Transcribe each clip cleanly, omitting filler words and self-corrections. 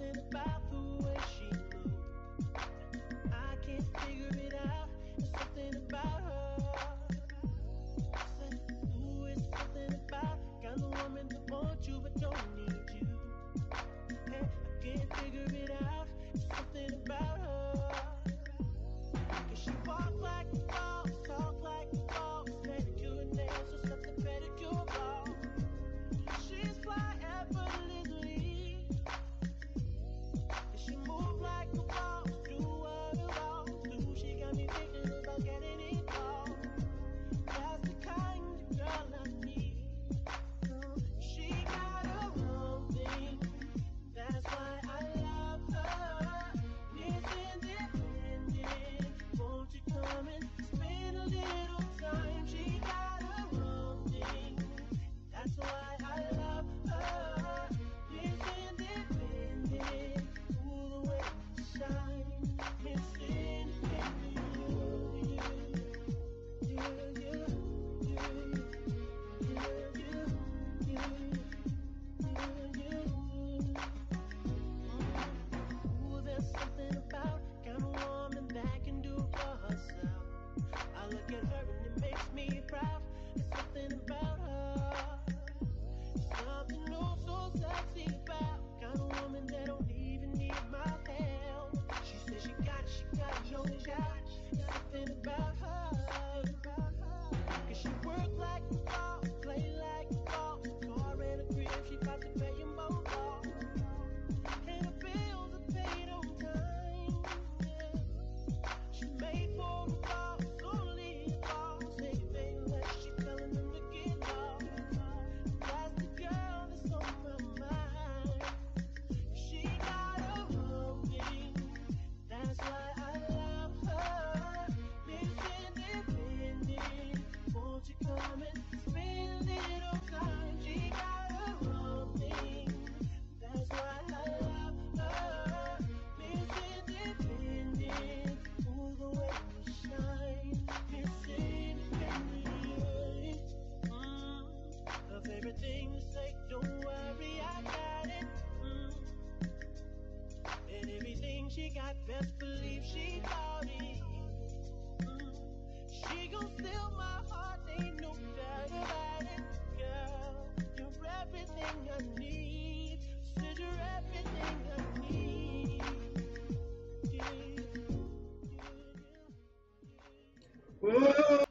something about the way she moves. I can't figure it out. There's something about her. Said, ooh, it's something about kind of woman that wants you but don't need you. Hey, I can't figure it out. There's something about her. Cause she walk like a boss, talk like a boss, manicure and nails, just like the pedicure boss. She's fly effortlessly. And she move like a boss, do what a boss do. She got me thinking about getting involved. That's the kind of girl I need. She got her own thing. That's why I love her. It's independent. Won't you come and spend a little time? She got her own thing. That's why I love her. It's independent. Ooh, the way you shine. It's independent. Ooh, there's something about kind of woman that can do for herself. I look at her and it makes me proud. There's something about her. Something oh so sexy about kind of woman that don't even need my help. She says she got no shot. Something about her. Cause she work like a boss, play like a boss. Car and a crib, she got to pay them both off. And the bills are paid on time. Yeah. She made for a boss, only a boss. Anything less, she telling them to get off. That's the girl that's on my mind. She got her own thing. That's why I love her. Lives independent. Won't you come and spend a little time? She got her own thing. That's why I love her. Lives independent. Ooh, the way you shine. It's independent. Her favorite thing to say, don't worry, I got it. And everything she got, best believe she bought it. She gon' steal my heart, ain't no doubt about it. Girl, you're everything I need. Said you're everything I need. Whoa.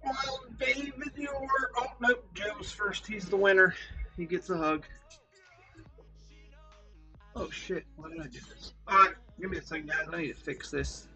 Well, David, oh nope, Joe's first. He's the winner. He gets a hug. Oh shit! Why did I do this? All right, give me a second, guys. I need to fix this.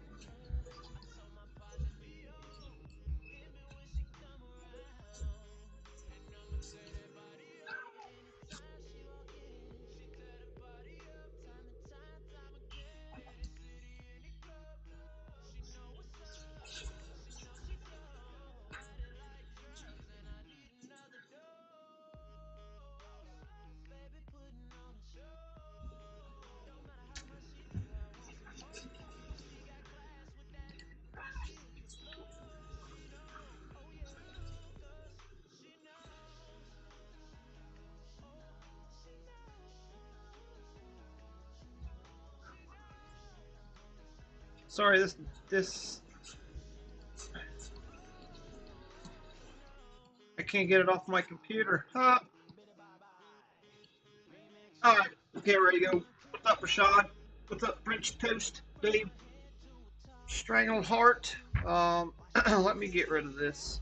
Sorry, this can't get it off my computer. Alright, okay, ready to go. What's up, Rashad? What's up, French Toast? Dave? Strangled Heart. Let me get rid of this.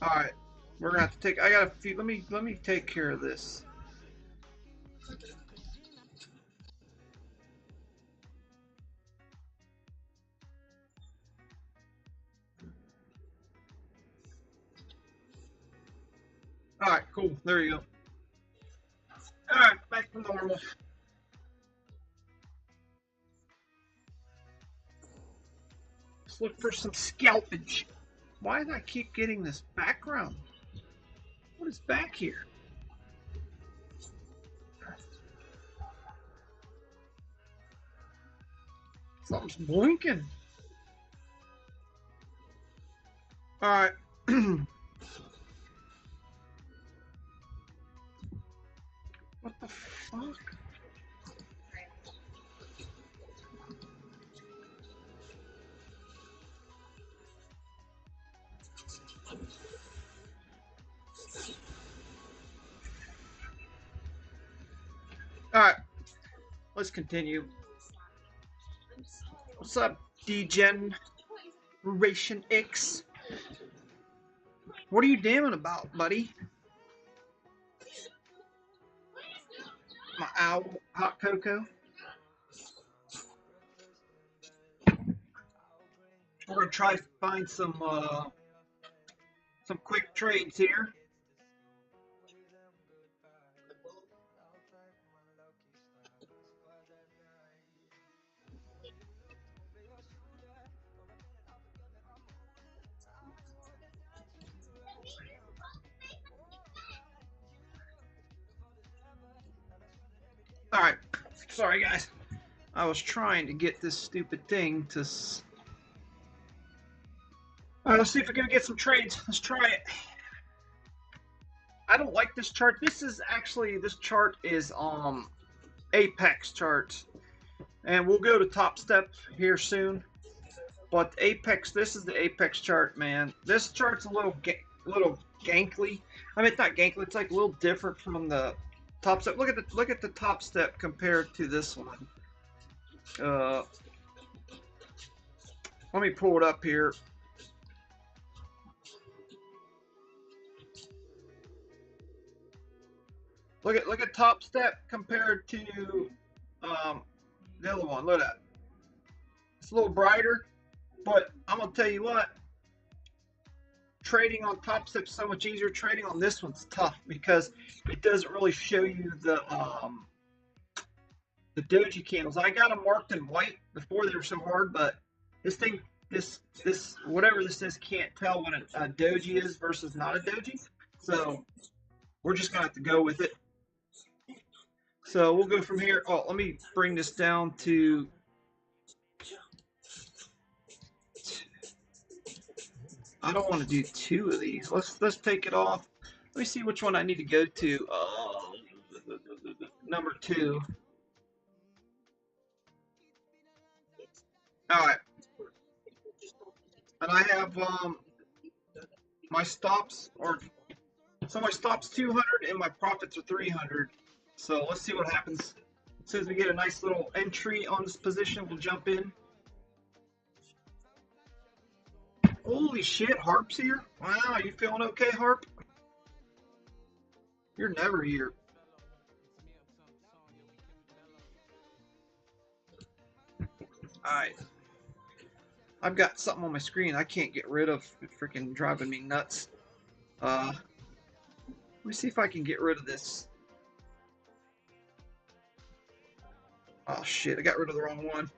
Alright, we're gonna have to take. I got a few. Let me take care of this. Alright, cool. There you go. Alright, back to normal. Let's look for some scalpage. Why do I keep getting this background? What is back here? Something's blinking. Alright. What the fuck? Alright. Let's continue. What's up, Degeneration X? What are you damning about, buddy? My owl, hot cocoa. We're gonna try to find some quick trades here. All right, sorry guys. I was trying to get this stupid thing to. All right, let's see if we're gonna get some trades. Let's try it. I don't like this chart. This chart is Apex charts, and we'll go to Top Step here soon. But Apex, this is the Apex chart, man. This chart's a little gankly. I mean, it's not gankly. It's like a little different from the Top Step. Look at the Top Step compared to this one. Let me pull it up here. Look at Top Step compared to the other one. Look at that. It's a little brighter, but I'm gonna tell you what. Trading on Top Step's so much easier. Trading on this one's tough because it doesn't really show you the doji candles. I got them marked in white before they were so hard, but this whatever this is can't tell what a doji is versus not a doji. So we're just gonna have to go with it. So we'll go from here. Oh, let me bring this down to. I don't want to do two of these. Let's take it off. Let me see which one I need to go to. Number 2. All right. And I have my stops my stops 200 and my profits are 300. So let's see what happens. As soon as we get a nice little entry on this position, we'll jump in. Holy shit, Harp's here? Wow, you feeling okay, Harp? You're never here. Alright. I've got something on my screen I can't get rid of. It's freaking driving me nuts. Let me see if I can get rid of this. Oh shit, I got rid of the wrong one.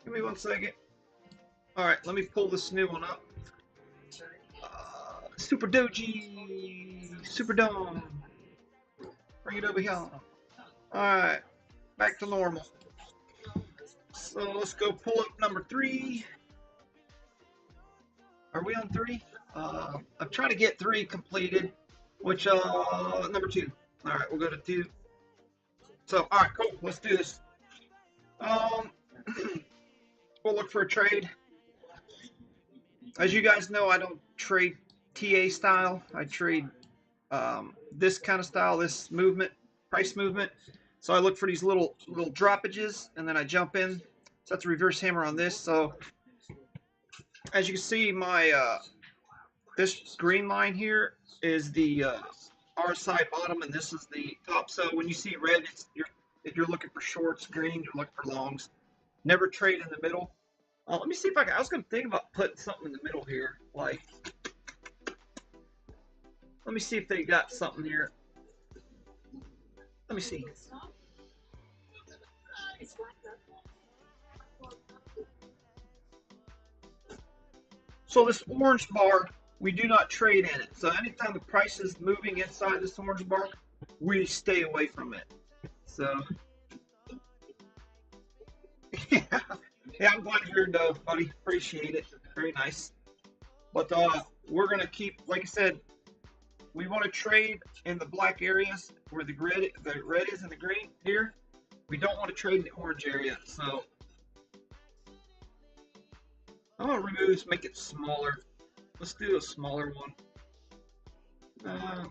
Give me 1 second. Alright, let me pull this new one up. Super Doji! Super Dome! Bring it over here. Alright, back to normal. So let's go pull up number 3. Are we on 3? I'm trying to get 3 completed, which, number 2. Alright, we'll go to 2. So, all right, cool. Let's do this. Um, we'll look for a trade. As you guys know, I don't trade TA style. I trade this kind of style, this movement, price movement. So I look for these little droppages, and then I jump in. So that's a reverse hammer on this. So as you can see, my this green line here is the RSI bottom, and this is the top. So when you see red, if you're looking for shorts, green, you're looking for longs. Never trade in the middle. Let me see if I was going to think about putting something in the middle here. Like, let me see if they got something here. Let me see. So this orange bar, we do not trade in it. So anytime the price is moving inside this orange bar, we stay away from it. So, yeah, I'm glad you're here, though, buddy. Appreciate it. Very nice. But we're going to keep, like I said, we want to trade in the black areas where the red is and the green here. We don't want to trade in the orange area. So I'm going to remove this, make it smaller. Let's do a smaller one.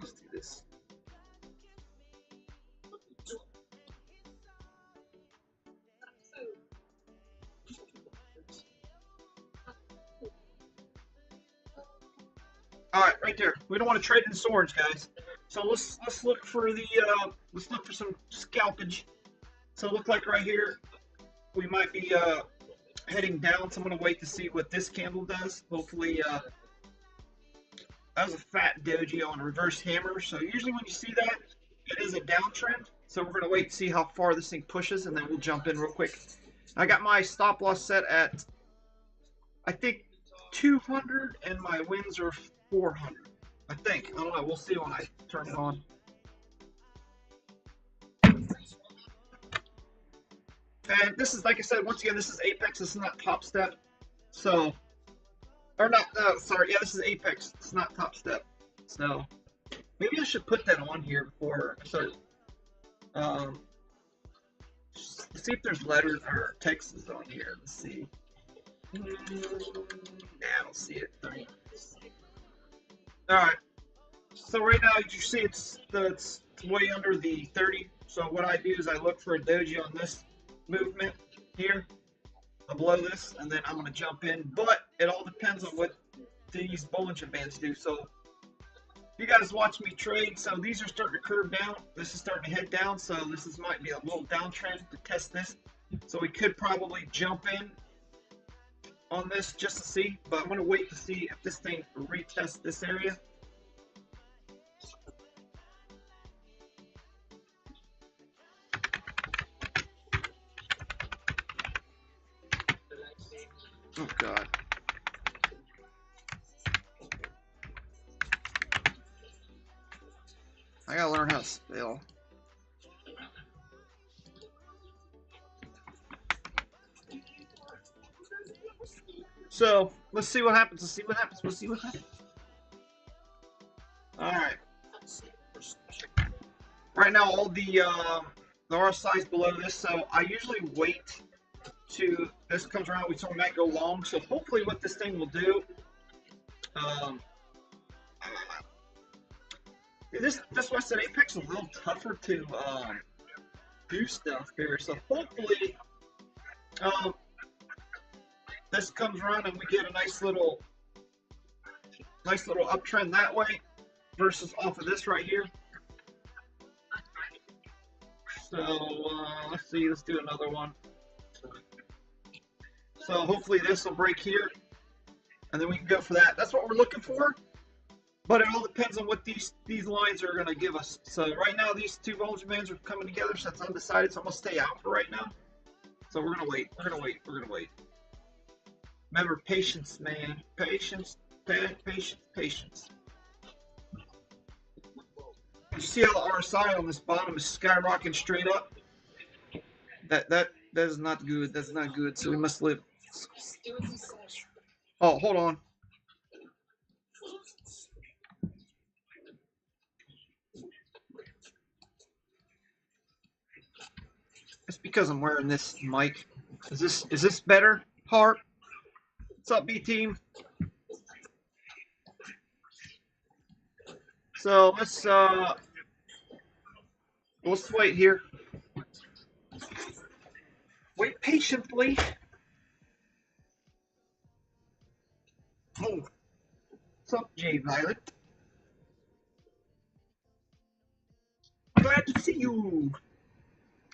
Let's do this. All right, right there. We don't want to trade in this orange, guys. So let's look for the let's look for some scalpage. So look like right here, we might be heading down. So I'm gonna wait to see what this candle does. Hopefully, that was a fat doji on a reverse hammer. So usually when you see that, it is a downtrend. So we're gonna wait to see how far this thing pushes, and then we'll jump in real quick. I got my stop loss set at, I think, 200, and my wins are 400. I think. I don't know. We'll see when I turn it on. And this is, like I said, once again, this is Apex. This is not Top Step. So, or not, sorry. Yeah, this is Apex. It's not Top Step. So, maybe I should put that on here before I start. Let's see if there's letters or text on here. Let's see. Nah, I don't see it. Alright. So right now, as you see, it's way under the 30. So what I do is I look for a doji on this movement here, below this, and then I'm going to jump in. But it all depends on what these Bollinger Bands do. So you guys watch me trade. So these are starting to curve down. This is starting to head down. So this might be a little downtrend to test this. So we could probably jump in on this just to see. But I'm going to wait to see if this thing retests this area. Oh God. I gotta learn how to spell. So let's see what happens. Let's see what happens. We'll see what happens. All right. Right now, all the RSI is below this, so I usually wait to this comes around. We might go long. So hopefully, what this thing will do. That's why I said Apex is a little tougher to do stuff here. So hopefully, this comes around and we get a nice little uptrend that way versus off of this right here. So let's see. Let's do another one. So hopefully this will break here, and then we can go for that. That's what we're looking for. But it all depends on what these lines are going to give us. So right now, these two Bollinger Bands are coming together, so that's undecided. So I'm going to stay out for right now. So we're going to wait. We're going to wait. We're going to wait. Remember, patience, man. Patience, patience, patience. You see how the RSI on this bottom is skyrocketing straight up? That is not good. That's not good. So we must live. Oh, hold on. It's because I'm wearing this mic. Is this better? Harp? What's up, B team? So let's wait here. Wait patiently. Oh, what's up, J Violet? Glad to see you.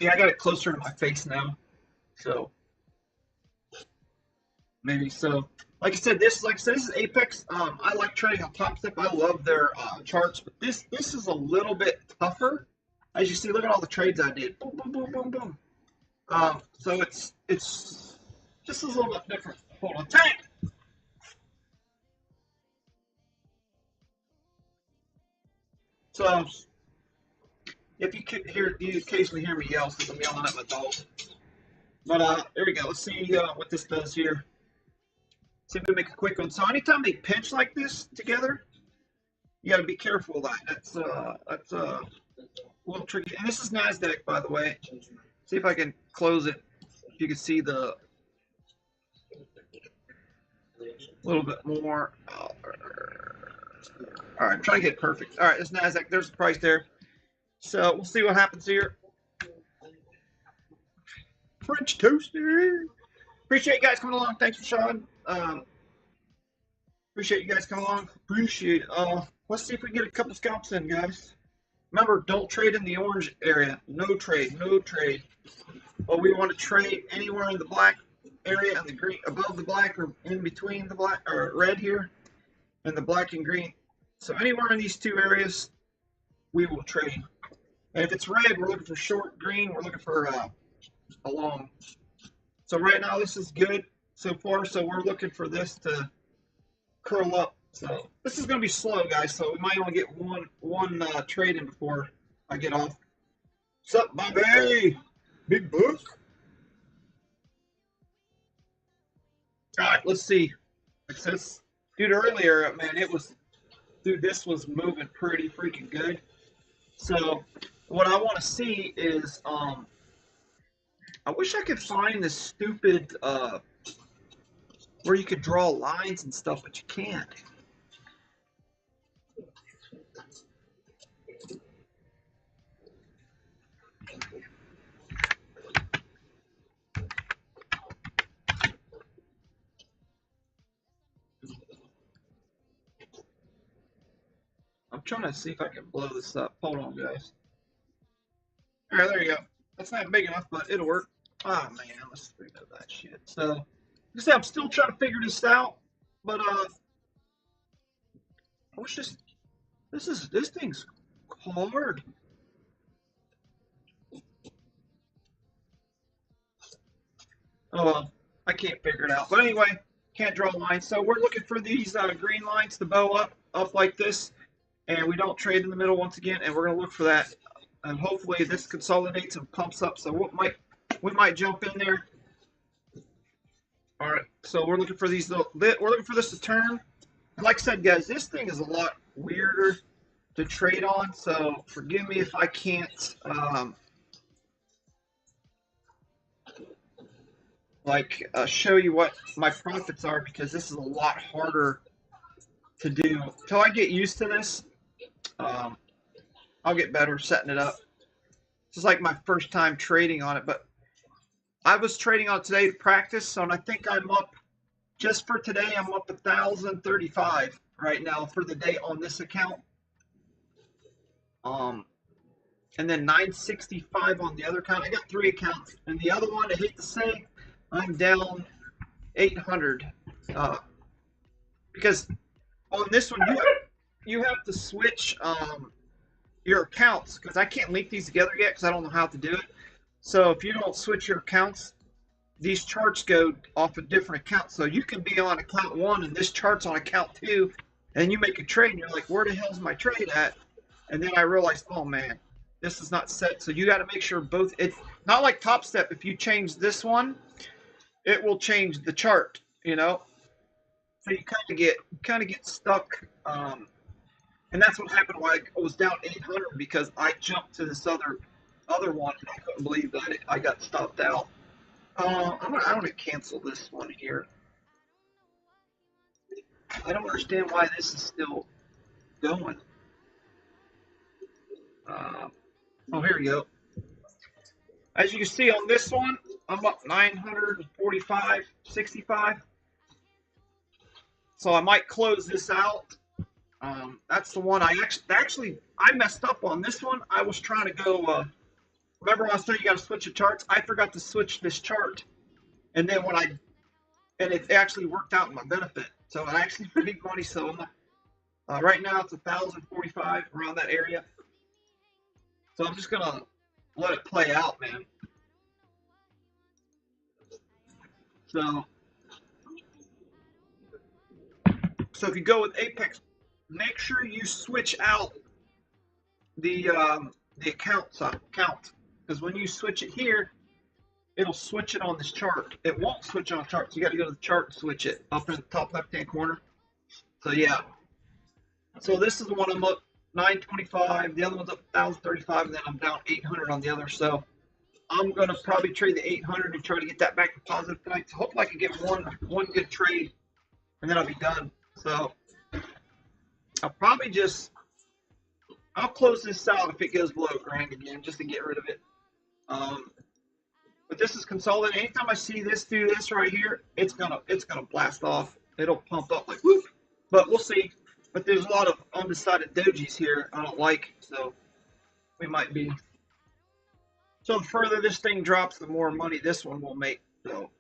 Yeah, I got it closer to my face now, so maybe so. Like I said, this is Apex. I like trading on Top Step. I love their charts, but this is a little bit tougher. As you see, look at all the trades I did. Boom, boom, boom, boom, boom. So it's just a little bit different. Hold on, tank. So if you could hear, you occasionally hear me yell because I'm yelling at my dog. But there we go. Let's see what this does here. See if we make a quick one. So anytime they pinch like this together, you got to be careful of that. That's a little tricky. And this is Nasdaq, by the way. See if I can close it. If you can see the little bit more. All right, I'm trying to get it perfect. All right, it's Nasdaq. There's the price there. So we'll see what happens here. French toaster. Appreciate you guys coming along. Thanks for showing. Appreciate you guys coming along. Appreciate it. Let's see if we get a couple scalps in, guys. Remember, don't trade in the orange area. No trade. No trade. Well, we want to trade anywhere in the black area and the green, above the black or in between the black or red here, and the black and green. So anywhere in these two areas, we will trade. And if it's red, we're looking for short. Green, we're looking for a long. So right now, this is good so far. So we're looking for this to curl up. So this is going to be slow, guys. So we might only get one trade in before I get off. What's up, Bobby? Big book. All right, let's see. It says, dude, earlier, man, this was moving pretty freaking good. So what I want to see is, I wish I could find this stupid, where you could draw lines and stuff, but you can't. I'm trying to see if I can blow this up. Hold on, guys. All right, there you go. That's not big enough, but it'll work. Oh, man, let's remove that shit. So, like I said, I'm still trying to figure this out, but, I wish this thing's hard. Oh, well, I can't figure it out. But anyway, can't draw lines. So we're looking for these green lines to bow up like this, and we don't trade in the middle once again, and we're going to look for that. And hopefully this consolidates and pumps up. So we might jump in there. All right, so we're looking for these we're looking for this to turn. And like I said, guys, this thing is a lot weirder to trade on. So forgive me if I can't show you what my profits are, because this is a lot harder to do. Until I get used to this, I'll get better setting it up. This is like my first time trading on it, but I was trading on it today to practice, and I think I'm up, just for today, I'm up 1,035 right now for the day on this account. And then 965 on the other account. I got 3 accounts, and the other one, I hate to say, I'm down 800 because on this one you have to switch your accounts, because I can't link these together yet because I don't know how to do it. So if you don't switch your accounts, these charts go off a different account. So you can be on account 1 and this chart's on account 2, and you make a trade and you're like, where the hell's my trade at? And then I realized, oh man, this is not set. So you got to make sure both. It's not like Top Step. If you change this one, it will change the chart, you know. So you kind of get stuck, and that's what happened. Why I was down 800, because I jumped to this other other one. I couldn't believe that I got stopped out. I'm gonna cancel this one here. I don't understand why this is still going. Uh, oh, here we go. As you can see on this one, I'm up 945.65. So I might close this out. That's the one I actually I messed up on this one. I was trying to go. Remember when I said you got to switch the charts? I forgot to switch this chart, and then it actually worked out in my benefit. So I actually made money. So right now it's 1,045 around that area. So I'm just gonna let it play out, man. So if you go with Apex, make sure you switch out the account because when you switch it here, it'll switch it on this chart. It won't switch on a chart, so you got to go to the chart and switch it up in the top left-hand corner. So yeah. So this is the one I'm up 925. The other one's up 1,035, and then I'm down 800 on the other. So I'm gonna probably trade the 800 and try to get that back to positive tonight. So hopefully I can get one good trade, and then I'll be done. So I'll probably I'll close this out if it goes below grand again, just to get rid of it. But this is consolidated. Anytime I see this do this right here, it's gonna blast off. It'll pump up like whoop. But we'll see. But there's a lot of undecided dojis here I don't like, so we might be. So the further this thing drops, the more money this one will make. So,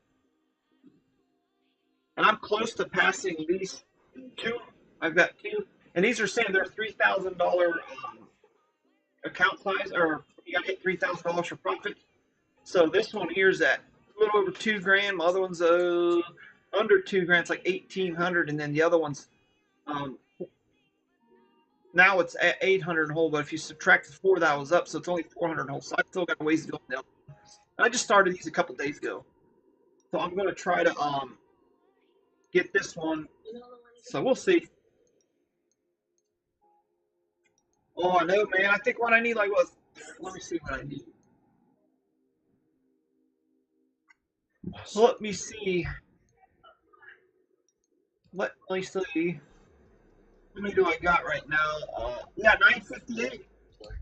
and I'm close to passing these two. I've got two, and these are saying they're $3,000 account size, or you got to hit $3,000 for profit. So this one here is at a little over 2 grand. My other one's under 2 grand. It's like 1,800, and then the other one's now it's at 800 whole. But if you subtract the 4 that was up, so it's only 400 whole. So I still got a ways to go down. I just started these a couple days ago, so I'm gonna try to get this one. So we'll see. Oh, I know, man. I think what I need was. Let me see what I need. Let me see. Let me see. How many do I got right now? Yeah, 958.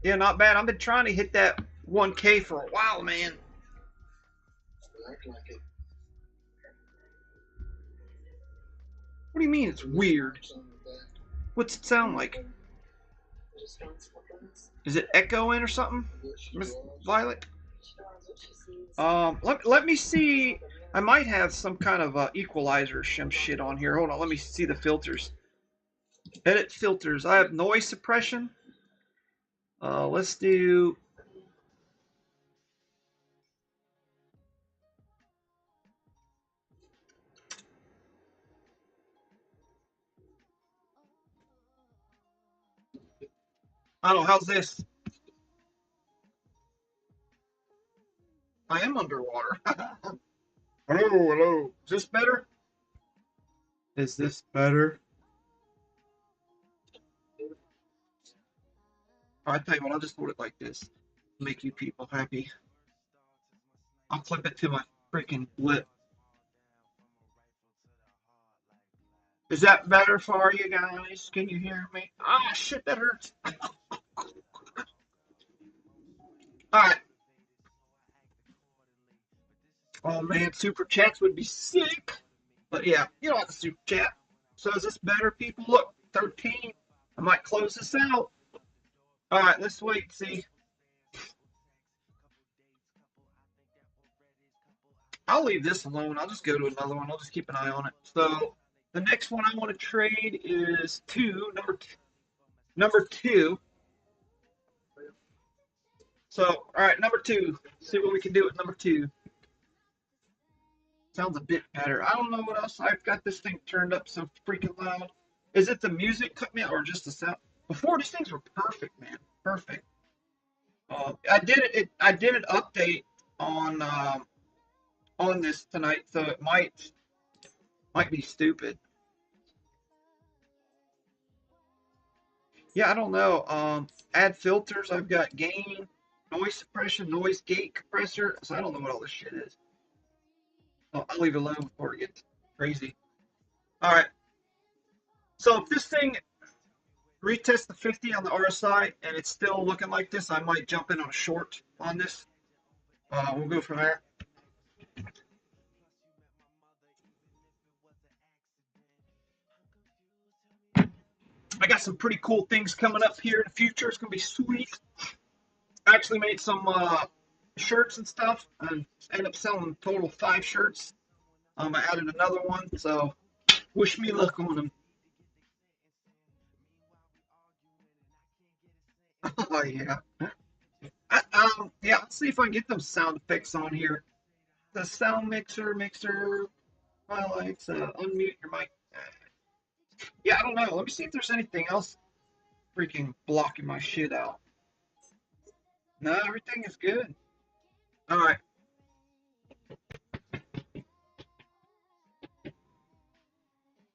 Yeah, not bad. I've been trying to hit that 1K for a while, man. What do you mean it's weird? What's it sound like? Is it echoing or something, Miss Violet? Let me see. I might have some kind of equalizer or some shit on here. Hold on, let me see the filters. Edit filters. I have noise suppression. Let's do. I don't know. How's this? I am underwater. Hello, hello. Is this better? Is this better? I tell you what, I'll just hold it like this. Make you people happy. I'll clip it to my freaking lip. Is that better for you guys? Can you hear me? Ah, shit, that hurts. Alright. Oh man, super chats would be sick. But yeah, you don't have to super chat. So is this better, people? Look, 13. I might close this out. Alright, let's wait and see. I'll leave this alone. I'll just go to another one. I'll just keep an eye on it. So the next one I want to trade is number two. So, all right, number two. See what we can do with number two. Sounds a bit better. I don't know what else. I've got this thing turned up so freaking loud. Is it the music cut me out or just the sound? Before these things were perfect, man. Perfect. I did it. I did an update on this tonight, so it might be stupid. Yeah, I don't know. Add filters. I've got gain. noise suppression, noise gate compressor. So I don't know what all this shit is. I'll leave it alone before it gets crazy. All right. So if this thing retest the 50 on the RSI and it's still looking like this, I might jump in on a short on this. We'll go from there. I got some pretty cool things coming up here in the future. It's gonna be sweet. I actually made some shirts and stuff, and ended up selling a total of 5 shirts. I added another one, so wish me luck on them. Oh yeah. Yeah. Let's see if I can get them sound effects on here. The sound mixer, highlights, unmute your mic. Yeah, I don't know. Let me see if there's anything else freaking blocking my shit out. No, everything is good. All right.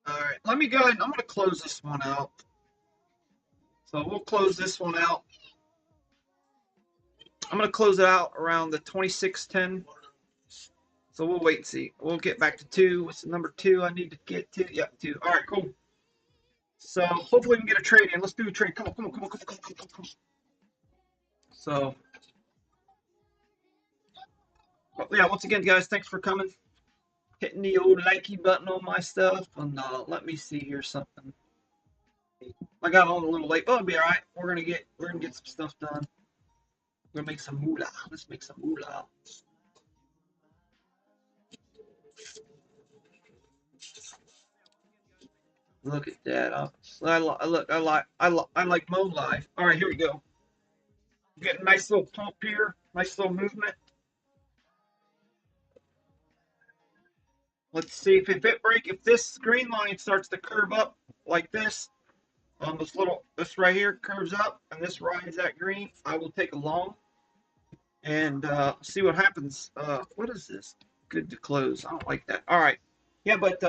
All right. Let me go ahead. I'm going to close this one out. So we'll close this one out. I'm going to close it out around the 2610. So we'll wait and see. We'll get back to 2. What's the number 2 I need to get to? Yep, 2. All right, cool. So hopefully we can get a trade in. Let's do a trade. Come on. So, well, yeah, once again, guys, thanks for coming. Hitting the old likey button on my stuff. And let me see here something. I got on a little late, but it'll be all right. We're gonna get some stuff done. We're gonna make some moolah. Let's make some moolah. Look at that. I like Mo Live. All right, here we go. Get a nice little pump here. Nice little movement. Let's see if it break. If this green line starts to curve up like this, this right here curves up, and this rides that green, I will take a long and see what happens. What is this? Good to close. I don't like that. All right. Yeah, but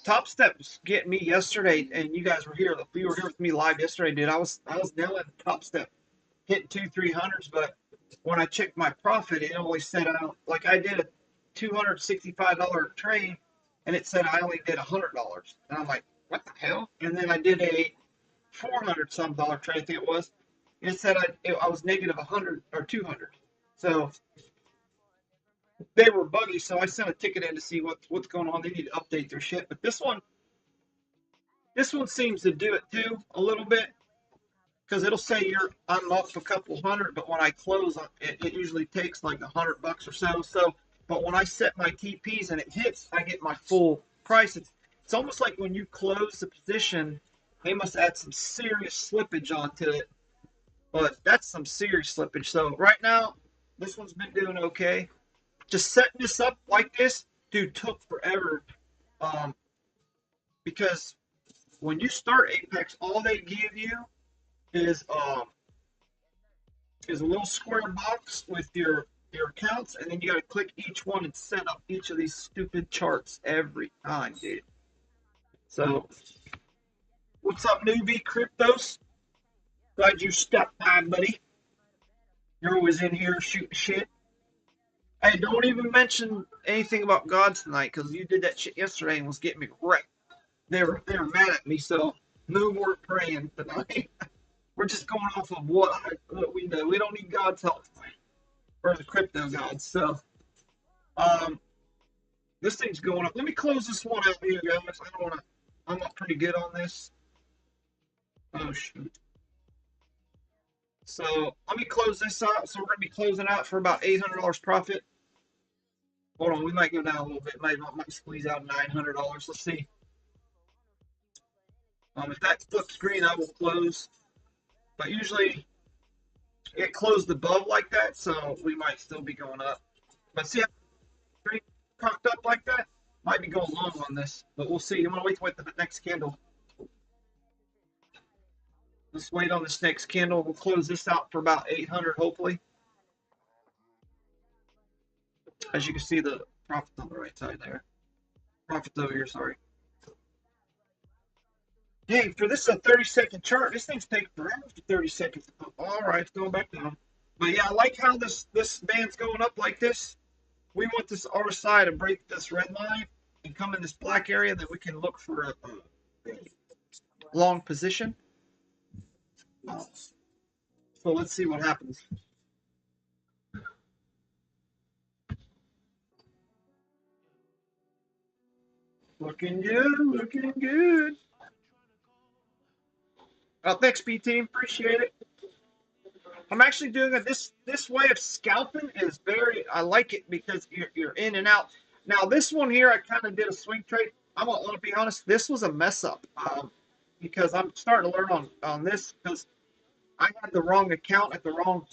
Top Step was getting me yesterday, and you guys were here. You were here with me live yesterday, dude. I was nailing Top Step, hitting 2-300s, but when I checked my profit, it only said like I did a $265 trade, and it said I only did $100, and I'm like, what the hell? And then I did a 400 some dollar trade, I think it was. And it said I was negative 100 or 200. So they were buggy, so I sent a ticket in to see what's going on. They need to update their shit. But this one seems to do it too a little bit, because it'll say I'm up a couple hundred, but when I close, it usually takes like $100 or so. So, but when I set my TPs and it hits, I get my full price. It's almost like when you close the position, they must add some serious slippage onto it. But that's some serious slippage. So right now, this one's been doing okay. Just setting this up like this, dude, took forever. Because when you start Apex, all they give you is a little square box with your accounts, and then you got to click each one and set up each of these stupid charts every time, dude. So, what's up, newbie Cryptos? Glad you stopped by, buddy. You're always in here shooting shit. Hey, don't even mention anything about God tonight, because you did that shit yesterday and was getting me wrecked. They were mad at me, so no more praying tonight. We're just going off of what we know. We don't need God's help. We're the crypto gods. So, this thing's going up. Let me close this one out here, guys. I don't want to. I'm up pretty good on this. Oh shoot. So let me close this out. So we're going to be closing out for about $800 profit. Hold on, we might go down a little bit. Might squeeze out $900. Let's see. If that flips green, I will close. But usually it closed above like that, so we might still be going up. But see, pretty cocked up like that. Might be going long on this, but we'll see. I'm going to wait till the next candle. Let's wait on this next candle. We'll close this out for about 800, hopefully. As you can see, the profit on the right side there. Profit over here, sorry. Dang, for this a 30-second chart, this thing's taking forever for 30 seconds. All right, it's going back down. But yeah, I like how this band's going up like this. We want this RSI to break this red line and come in this black area that we can look for a long position. So let's see what happens. Looking good, looking good. Thanks, B team. Appreciate it. I'm actually doing it. This way of scalping is very. I like it because you're in and out. Now this one here, I kind of did a swing trade. I'm gonna be honest. This was a mess up because I'm starting to learn on this because I had the wrong account at the wrong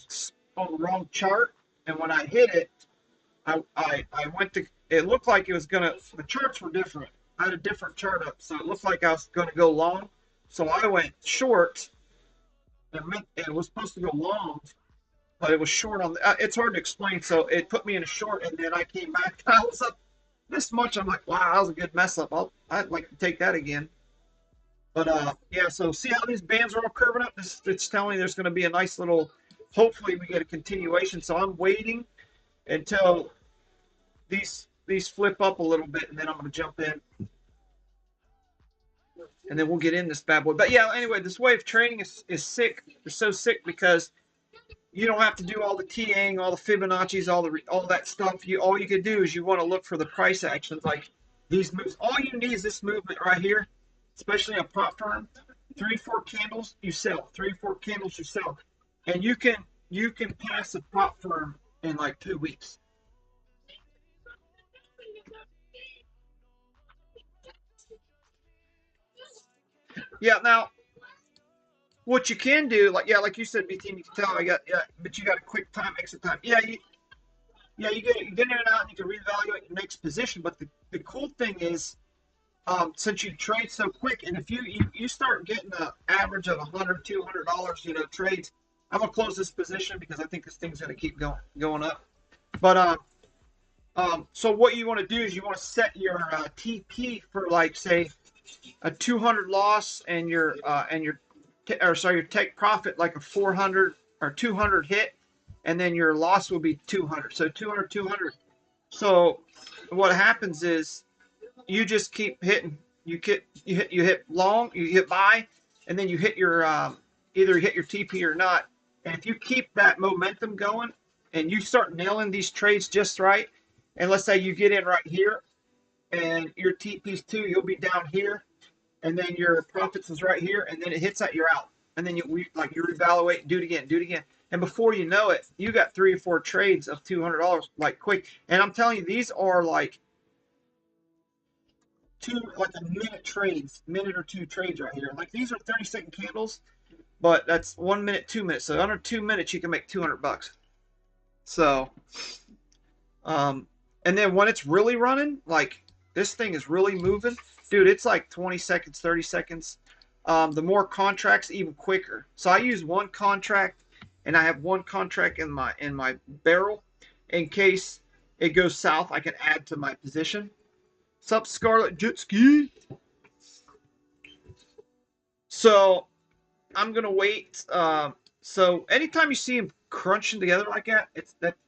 on the wrong chart, and when I hit it, I went to. It looked like it was gonna. The charts were different. I had a different chart up, so it looked like I was gonna go long. So I went short. It was supposed to go long, but it was short on. It's hard to explain. So it put me in a short, and then I came back. I was up this much. I'm like, wow, that was a good mess up. I'd like to take that again. But yeah. So see how these bands are all curving up. It's telling me there's going to be a nice little. Hopefully we get a continuation. So I'm waiting until these flip up a little bit, and then I'm going to jump in, and then we'll get in this bad boy. But yeah, anyway, this way of trading is sick. It's so sick because you don't have to do all the TAing, all the Fibonacci's, all that stuff. All you can do is you want to look for the price actions like these moves. All you need is this movement right here, especially a prop firm. 3-4 candles, you sell. 3-4 candles, you sell, and you can pass a prop firm in like 2 weeks. Yeah. Now, what you can do, like you said, BT, you can tell but you got a quick time, exit time. You get in and out, and you can reevaluate your next position. But the cool thing is, since you trade so quick, and if you start getting an average of $100, $200, trades, I'm gonna close this position because I think this thing's gonna keep going up. But so what you want to do is you want to set your TP for like say a 200 loss and your your take profit like a 400 or 200 hit, and then your loss will be 200. So 200, 200. So what happens is you just keep hitting. You hit long, you hit buy, and then you hit your either hit your TP or not. And if you keep that momentum going and you start nailing these trades just right, and let's say you get in right here and your TP's 2, you'll be down here, and then your profits is right here, and then it hits that, you're out. And then you reevaluate, do it again. And before you know it, you got 3 or 4 trades of $200 like quick. And I'm telling you, these are like a minute or two trades right here. Like these are 30-second candles, but that's 1 minute, 2 minutes. So under 2 minutes, you can make $200. So, and then when it's really running, like this thing is really moving, dude, it's like 20 seconds, 30 seconds. The more contracts, even quicker. So I use one contract, and I have one contract in my barrel in case it goes south. I can add to my position. Sup, Scarlet Jet Ski? So I'm gonna wait. So anytime you see them crunching together like that,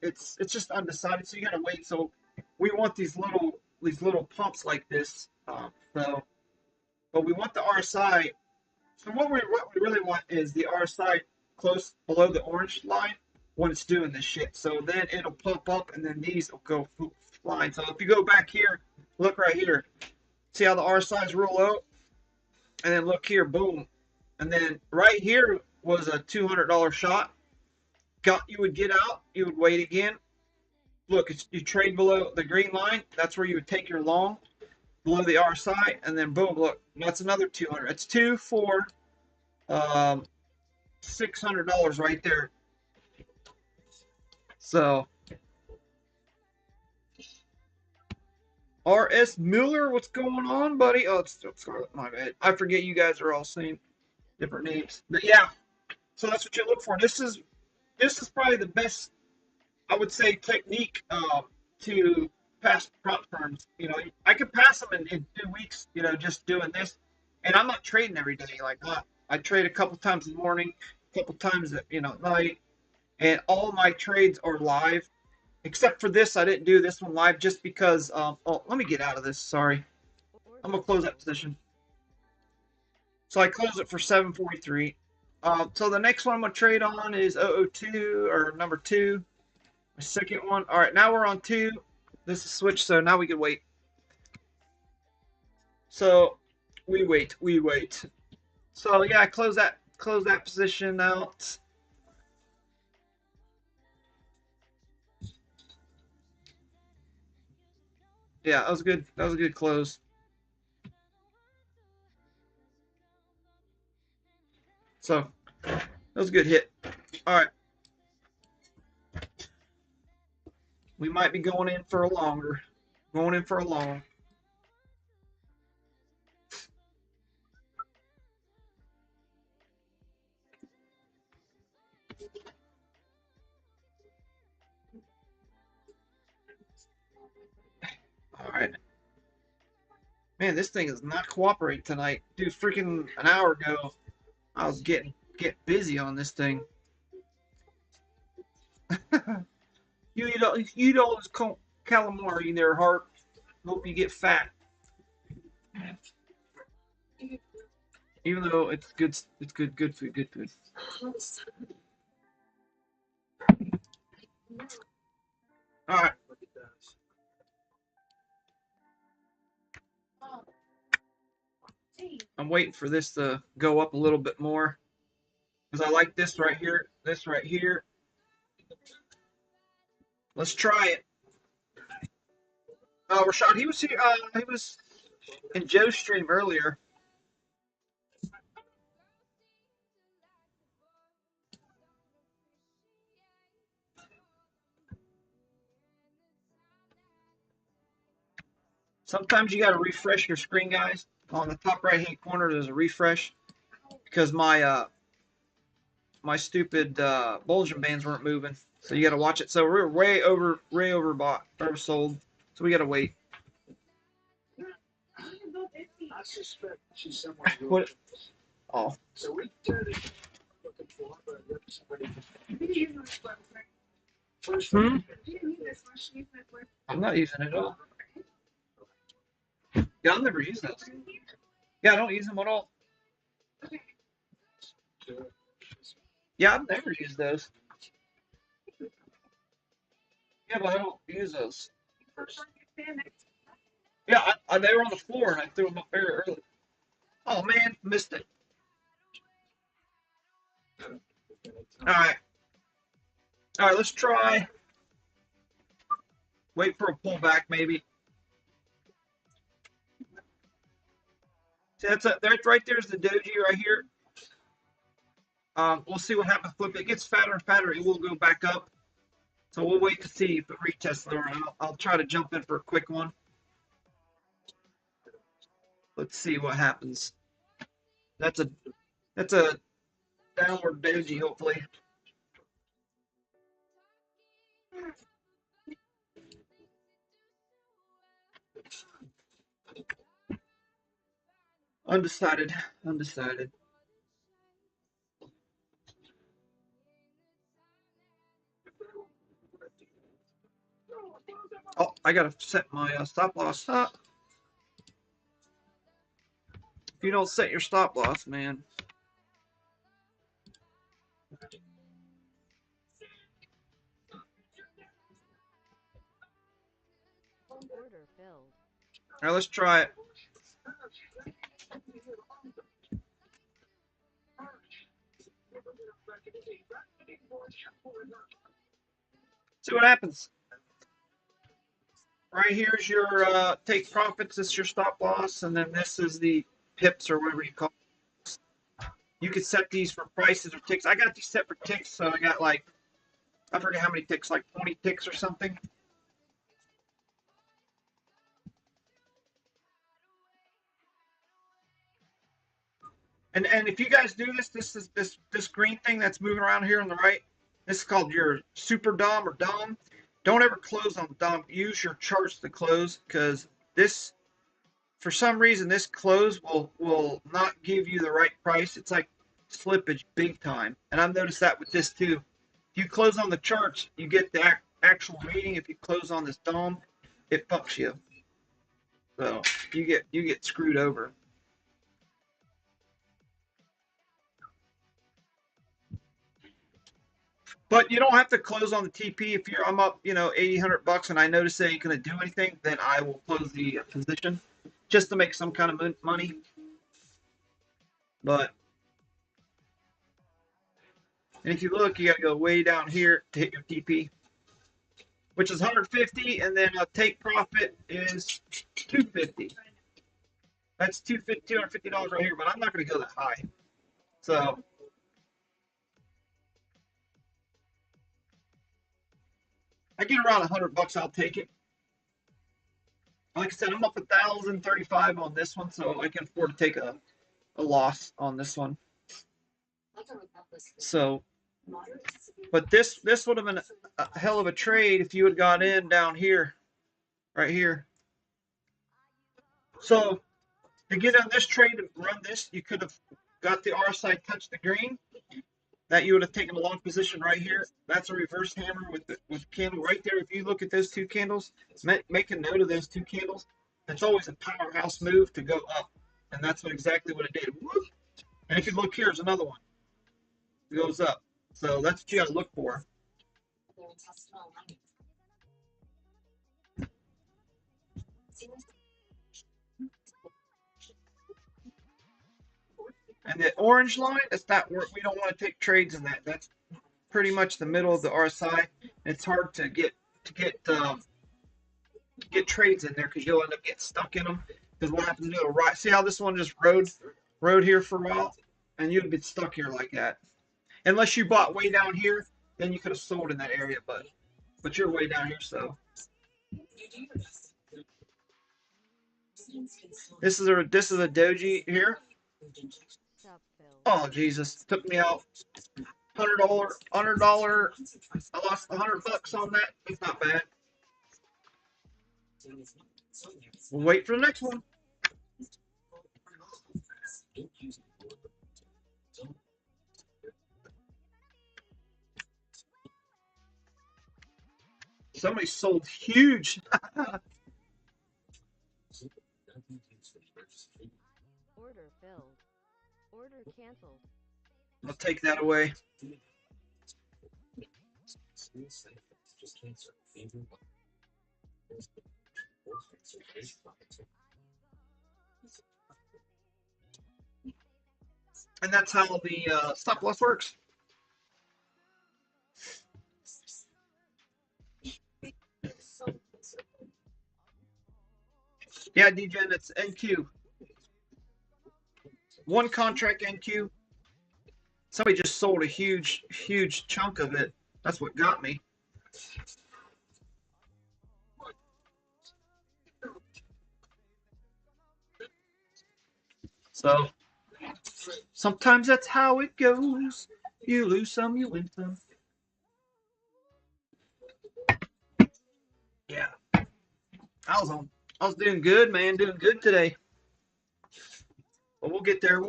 it's just undecided. So you gotta wait. So we want these little pumps like this. But we want the RSI. So what we really want is the RSI close below the orange line when it's doing this shit. So then it'll pump up, and then these will go flying. So if you go back here, look right here. See how the RSI is real low? And then look here, boom. And then right here was a $200 shot. You would get out, you would wait again. Look, you trade below the green line. That's where you would take your long below the RSI, and then boom, look, that's another 200. It's $2, $4, $600 right there. So RS Miller, what's going on, buddy? Oh, it's Scarlet, my bad. I forget you guys are all saying different names. But yeah, so that's what you look for. This is probably the best, I would say, technique to pass prop firms. I could pass them in 2 weeks, just doing this. And I'm not trading every day like that. I trade a couple times in the morning, a couple times at night. and all my trades are live. Except for this, I didn't do this one live just because. Oh, let me get out of this. Sorry, I'm gonna close that position. So I close it for 743. So the next one I'm gonna trade on is 002 or number 2, my second one. All right, now we're on 2. This is switched, so now we can wait. So we wait. So yeah, I close that position out. Yeah, that was good. That was a good close. So that was a good hit. All right. We might be going in for a longer. Going in for a long. All right. Man, this thing is not cooperating tonight. Dude, freaking an hour ago, I was getting busy on this thing. you eat all this calamari there, Hart. Hope you get fat. Even though it's good food. All right. I'm waiting for this to go up a little bit more because I like this right here. This right here. Let's try it. Rashad, he was here. He was in Joe's stream earlier. Sometimes you got to refresh your screen, guys. On the top right hand corner, there's a refresh because my stupid Bulging bands weren't moving, so you got to watch it. So we're way overbought, oversold, so we got to wait. I suspect she's somewhere. What? Oh. So we looking for somebody. I'm not using it at all. Yeah, I'll never use those. Yeah, I don't use them at all. Yeah, I've never used those. Yeah, but I don't use those. Yeah, they were on the floor and I threw them up very early. Oh man, missed it. All right, let's try. Wait for a pullback, maybe. See, that's right there's the doji right here. We'll see what happens. Flip it gets fatter and fatter, it will go back up. So we'll wait to see if it retests there. I'll try to jump in for a quick one. Let's see what happens. That's a downward doji, hopefully. Undecided. Oh, I gotta set my stop loss up. If you don't set your stop loss, man. Order filled. All right, let's try it. See what happens. Right here's your take profits. This is your stop loss, and then this is the pips or whatever you call it. You can set these for prices or ticks. I got these set for ticks, so I got like, I forget how many ticks, like 20 ticks or something. And if you guys do this green thing that's moving around here on the right, this is called your super dom or dom. Don't ever close on dom. Use your charts to close, because this, for some reason, this close will not give you the right price. It's like slippage big time, and I've noticed that with this too. If you close on the charts, you get the actual reading. If you close on this DOM, it fucks you. So you get screwed over. But you don't have to close on the TP. If I'm up, 80, $100 and I notice they ain't going to do anything, then I will close the position just to make some kind of money. But, and if you look, you got to go way down here to hit your TP, which is 150, and then a take profit is 250. That's $250 right here, but I'm not going to go that high. So I get around $100, I'll take it. Like I said, I'm up 1,035 on this one, so I can afford to take a loss on this one. So, but this would have been a hell of a trade if you had got in down here, right here. So to get on this trade and run this, you could have got the RSI touch the green. That you would have taken a long position right here. That's a reverse hammer with candle right there. If you look at those two candles, make a note of those two candles. It's always a powerhouse move to go up, and that's exactly what it did. Whoop. And if you look here, there's another one. It goes up. So that's what you got to look for. And the orange line, it's not where we don't want to take trades in that. That's pretty much the middle of the RSI. It's hard to get trades in there because you'll end up getting stuck in them. Because what happens to do a right? See how this one just rode here for a while, and you'd have been stuck here like that. Unless you bought way down here, then you could have sold in that area. But you're way down here, so. This is a doji here. Oh Jesus! Took me out. $100. I lost $100 on that. It's not bad. We'll wait for the next one. Somebody sold huge. Order filled. Order canceled. I'll take that away. And that's how the stop loss works. Yeah, DJen, it's NQ. One contract NQ. Somebody just sold a huge chunk of it. That's what got me. So sometimes that's how it goes. You lose some, you win some. Yeah. I was doing good, man, doing good today. But we'll get there,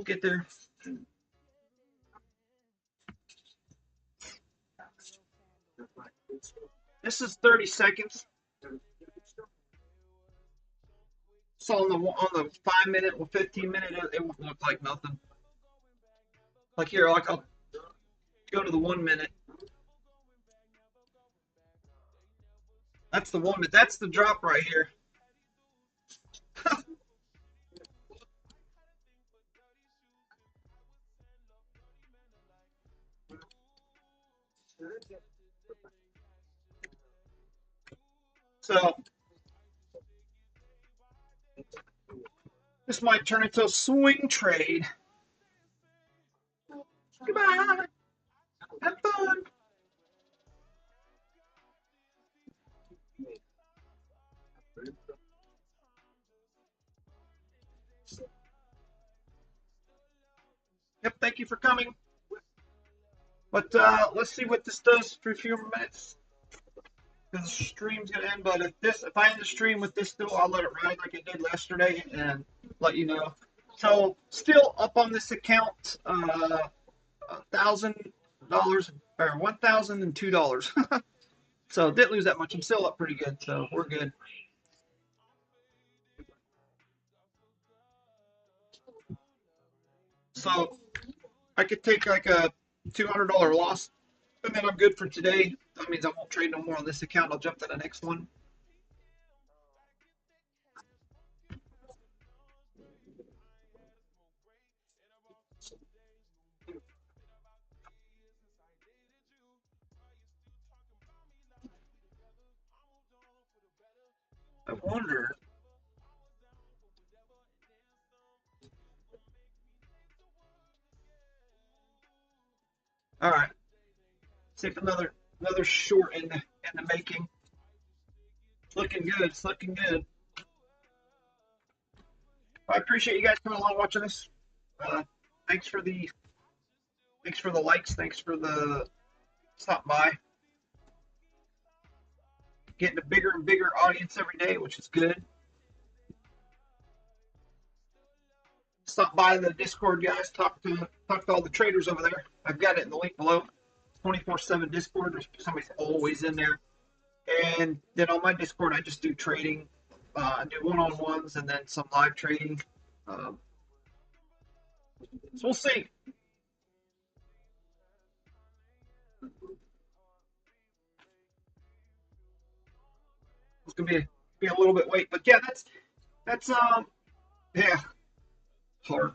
This is 30 seconds. So on the 5-minute or 15-minute, it won't look like nothing. Like here, I'll go to the 1 minute. That's the 1 minute. That's the drop right here. So this might turn into a swing trade. Goodbye. Have fun. Yep, thank you for coming. But let's see what this does for a few more minutes. The stream's gonna end, but if I end the stream with this still, I'll let it ride like it did yesterday and let you know. So still up on this account, $1,000 or $1,002. So didn't lose that much. I'm still up pretty good, so we're good. So I could take like a $200 loss, and then I'm good for today. That means I won't trade no more on this account. I'll jump to the next one. I wonder. All right, take another short in the making. It's looking good. It's looking good. I appreciate you guys coming along watching this. Uh, thanks for the likes. Thanks for the stop by. Getting a bigger and bigger audience every day, which is good. Stop by the Discord, guys. Talk to all the traders over there. I've got it in the link below. 24/7 Discord. There's somebody's always in there. And then on my Discord, I just do trading. I do one-on-ones and then some live trading. So we'll see. It's gonna be a little bit wait, but yeah, that's yeah, hard.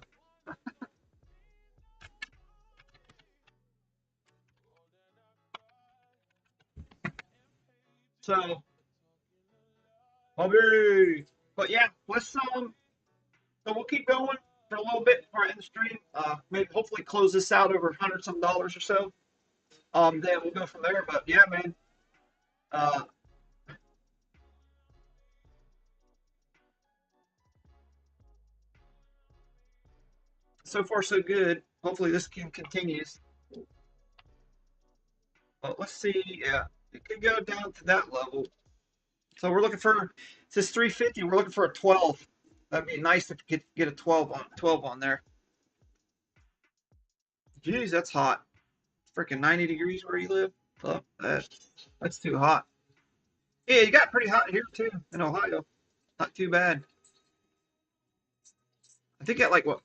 So, Bobby. But yeah, let's so we'll keep going for a little bit before I end the stream. Maybe hopefully close this out over $100-some or so. Then we'll go from there. But yeah, man. Uh, so far so good. Hopefully this can continues. But let's see. Yeah, it could go down to that level. So we're looking for this 350. We're looking for a 12. That'd be nice if we could get a 12 on there. Jeez, that's hot. Freaking 90 degrees where you live. Oh, that's too hot. Yeah, you got pretty hot here too in Ohio. Not too bad. I think at like what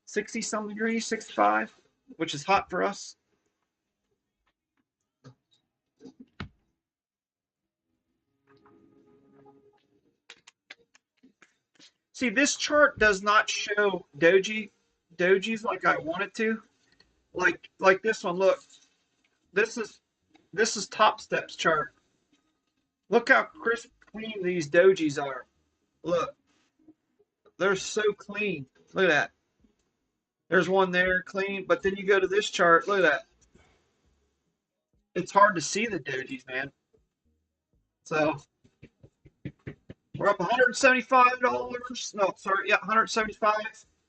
60 some degrees, 65, which is hot for us. See, this chart does not show dojis like I want it to. Like this one, look. This is Top Steps chart. Look how crisp clean these dojis are. Look. They're so clean. Look at that. There's one there clean, but then you go to this chart, look at that. It's hard to see the dojis, man. So we're up $175. No, sorry, yeah, 175.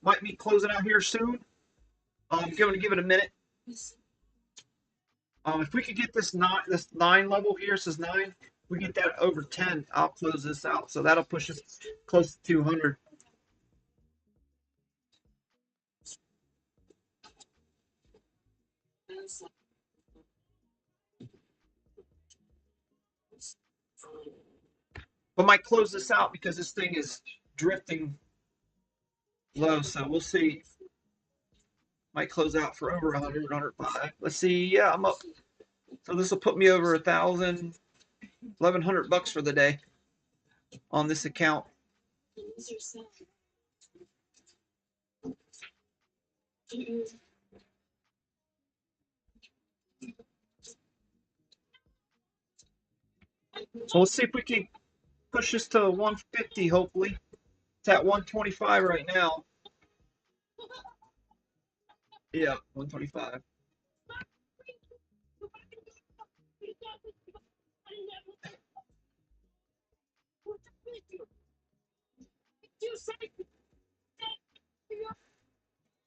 Might be closing out here soon. I'm going to give it a minute. If we could get this 9 level here, it says 9. If we get that over 10, I'll close this out. So that'll push us close to 200. But might close this out because this thing is drifting low. So we'll see. Might close out for over 100, 105. Let's see. Yeah, I'm up. So this will put me over 1,000, 1,100 bucks for the day on this account. So let's see if we can push this to 150, hopefully. It's at 125 right now. Yeah, 125.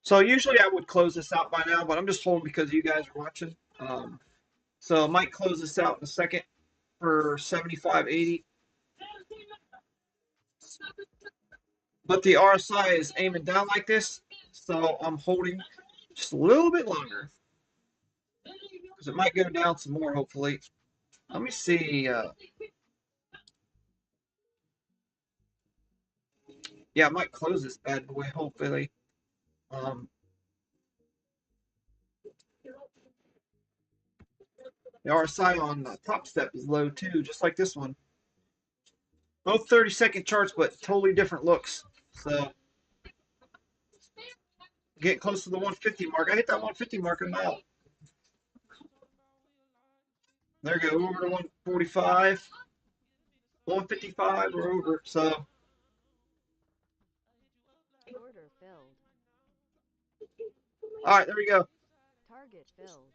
So usually I would close this out by now, but I'm just holding because you guys are watching. So I might close this out in a second for 75.80. But the RSI is aiming down like this, so I'm holding just a little bit longer. because it might go down some more, hopefully. Let me see. Yeah, I might close this bad boy, hopefully. Um, the RSI on Top Step is low too, just like this one. Both 30-second charts, but totally different looks. So get close to the 150 mark. I hit that 150 mark, I'm out. There we go, over to 145, 155, we're over. So Order filled. all right, there we go. Target filled.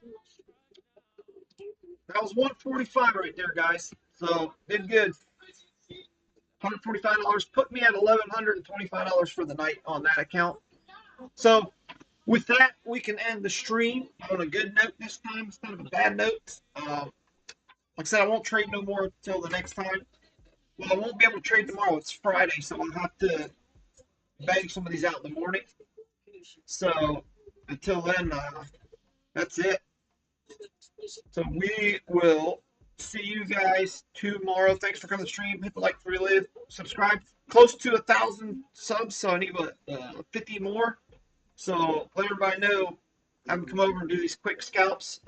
That was 145 right there, guys. So did good. $145 put me at $1,125 for the night on that account. So with that, we can end the stream on a good note this time instead of a bad note. Like I said, I won't trade no more until the next time. Well, I won't be able to trade tomorrow. It's Friday, so I'll have to bang some of these out in the morning. So until then, that's it. So we will see you guys tomorrow. Thanks for coming to the stream. Hit the like for relive. Subscribe. Close to 1,000 subs, so I need 50 more. So let everybody know I can come over and do these quick scalps.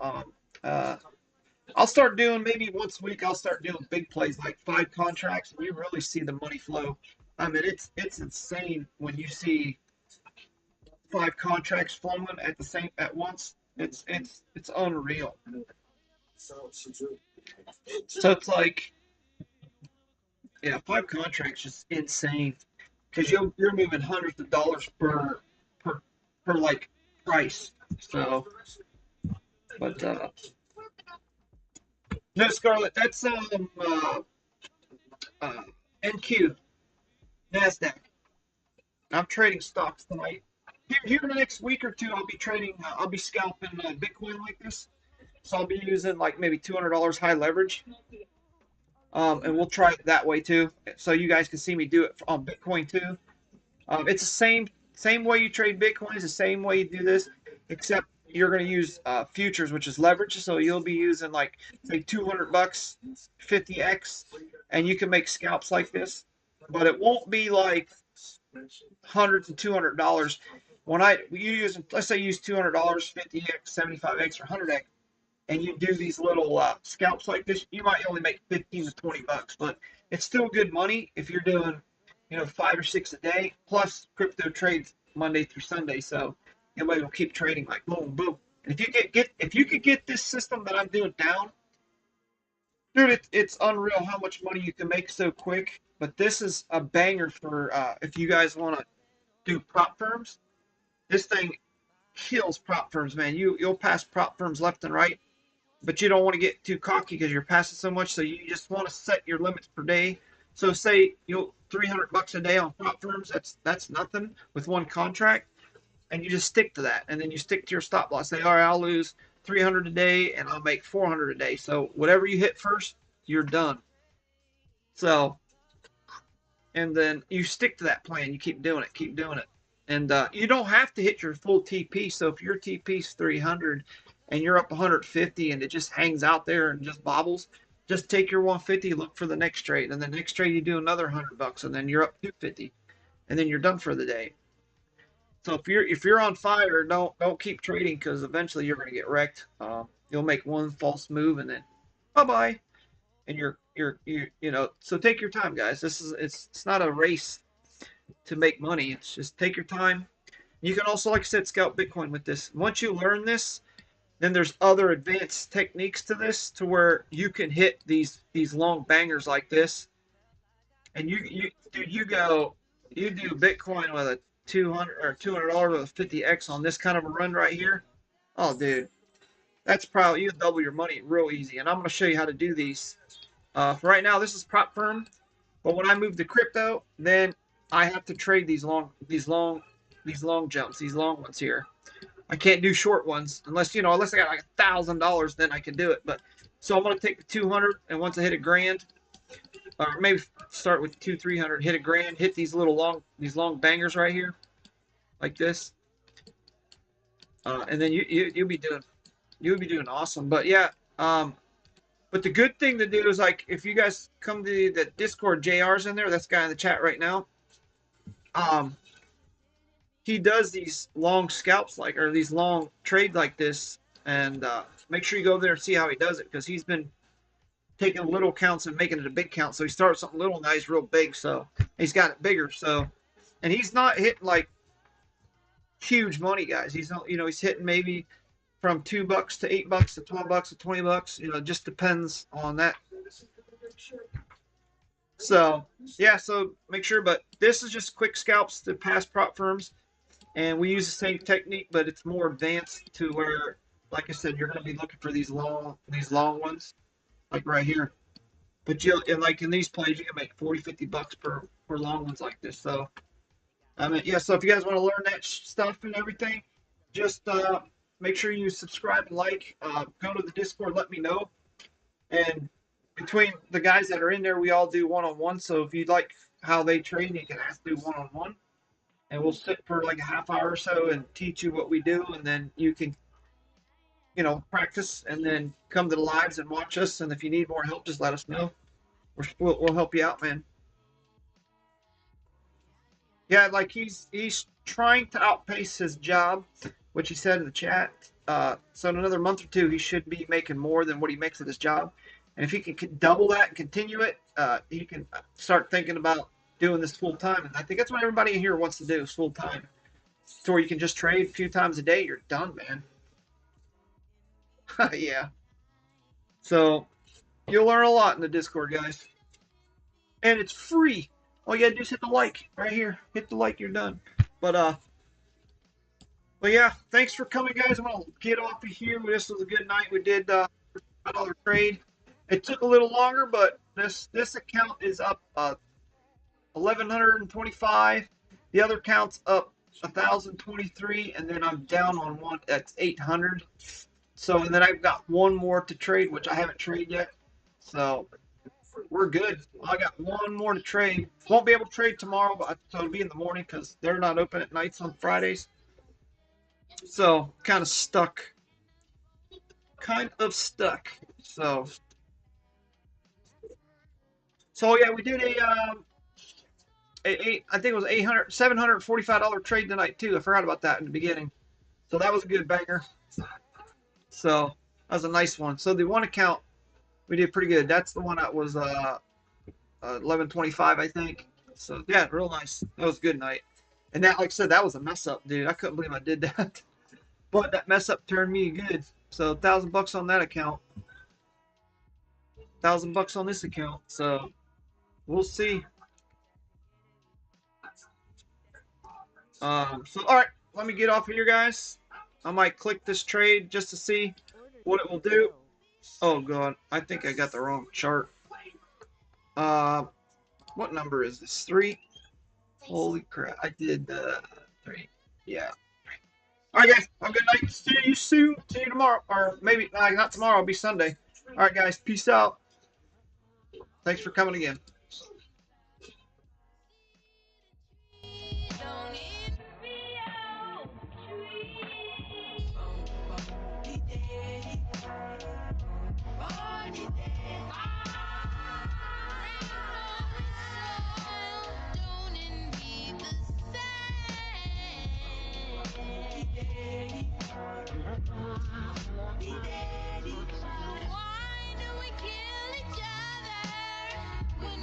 I'll start doing maybe once a week. I'll start doing big plays like 5 contracts, and you really see the money flow. I mean, it's insane when you see 5 contracts flowing at once. It's unreal. So it's like, yeah, 5 contracts is insane because you're moving hundreds of dollars per like price. So, but no, Scarlett, that's NQ Nasdaq. I'm trading stocks tonight. Here in the next week or two, I'll be trading. I'll be scalping Bitcoin like this. So I'll be using like maybe $200 high leverage, and we'll try it that way too. So you guys can see me do it on Bitcoin too. It's the same way you trade Bitcoin. It's the same way you do this, except you're going to use futures, which is leverage. So you'll be using like say $200, 50x, and you can make scalps like this. But it won't be like hundreds and $200. When you use, let's say you use $200, 50x, 75x, or 100x, and you do these little scalps like this, you might only make 15 to $20, but it's still good money if you're doing, 5 or 6 a day. Plus, crypto trades Monday through Sunday, so everybody will keep trading like boom, boom. And if you could get this system that I'm doing down, dude, it's unreal how much money you can make so quick. But this is a banger for if you guys want to do prop firms. This thing kills prop firms, man. You'll pass prop firms left and right, but you don't want to get too cocky because you're passing so much. So you just want to set your limits per day. So say you'll $300 a day on prop firms. That's nothing with one contract, and you just stick to that. And then you stick to your stop loss. Say, all right, I'll lose 300 a day, and I'll make 400 a day. So whatever you hit first, you're done. So, and then you stick to that plan. You keep doing it. And you don't have to hit your full TP. So if your TP is 300 and you're up 150 and it just hangs out there and just bobbles, just take your 150, look for the next trade, and the next trade you do another $100, and then you're up 250, and then you're done for the day. So if you're on fire, don't keep trading because eventually you're going to get wrecked. You'll make one false move and then bye bye, and you're So take your time, guys. It's not a race to make money. It's just take your time. You can also, like I said, scalp Bitcoin with this. Once you learn this, then there's other advanced techniques to this to where you can hit these long bangers like this. And you do Bitcoin with a $200 with a 50x on this kind of a run right here. Oh, dude, that's probably you double your money real easy. And I'm going to show you how to do these. Right now, this is prop firm, but when I move to crypto, then I have to trade these long jumps, these long ones here. I can't do short ones unless I got like $1,000, then I can do it. But so I'm gonna take the 200, and once I hit a grand, or maybe start with 300, hit a grand, hit these long bangers right here, like this, and then you'll be doing you would be doing awesome. But yeah, but the good thing to do is like if you guys come to the Discord, JR's in there. That's the guy in the chat right now. He does these long scalps like or these long trade like this, and make sure you go there and see how he does it because he's been taking little counts and making it a big count. So he starts something little, now he's real big. So he's got it bigger. So, and he's not hitting like huge money, guys. He's not, you know, he's hitting maybe from $2 to $8 to $12 to $20. You know, just depends on that. So yeah, so make sure. But this is just quick scalps to past prop firms, and we use the same technique, but it's more advanced to where, like I said, you're going to be looking for these long ones, like right here. But you like in these plays, you can make 40, $50 per long ones like this. So I mean, yeah. So if you guys want to learn that stuff and everything, just make sure you subscribe and like. Go to the Discord, let me know. And between the guys that are in there, we all do one-on-one. So if you like how they trade, you can ask do one-on-one. And we'll sit for like a half hour or so and teach you what we do, and then you can, you know, practice and then come to the lives and watch us. And if you need more help, just let us know. We'll help you out, man. Yeah, like he's trying to outpace his job, which he said in the chat. So in another month or two, he should be making more than what he makes at his job. And if he can double that and continue it, he can start thinking about doing this full time. And I think that's what everybody in here wants to do is full time. So where you can just trade a few times a day, you're done, man. Yeah. So you'll learn a lot in the Discord, guys. And it's free. All you gotta do is hit the like right here. Hit the like, you're done. But yeah, thanks for coming, guys. I'm gonna get off of here. This was a good night. We did another trade. It took a little longer, but this account is up 1,125. The other account's up 1,023, and then I'm down on one that's 800. So and then I've got one more to trade, which I haven't traded yet. So we're good. I got one more to trade. Won't be able to trade tomorrow, but so it'll be in the morning because they're not open at nights on Fridays. So kind of stuck. So yeah, we did I think it was $745 trade tonight too. I forgot about that in the beginning. So that was a good banger. So that was a nice one. So the one account we did pretty good. That's the one that was 1125, I think. So yeah, real nice. That was a good night. And that, like I said, that was a mess up, dude. I couldn't believe I did that. But that mess up turned me good. So $1,000 on that account. $1,000 on this account. So we'll see. So all right, let me get off of here, guys. I might click this trade just to see what it will do. Oh god, I think I got the wrong chart. What number is this? 3? Holy crap, I did 3. Yeah. All right, guys, have a good night. See you soon. See you tomorrow, or maybe not tomorrow. It'll be Sunday. All right, guys, peace out. Thanks for coming again. Why do we kill each other when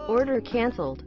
Order cancelled.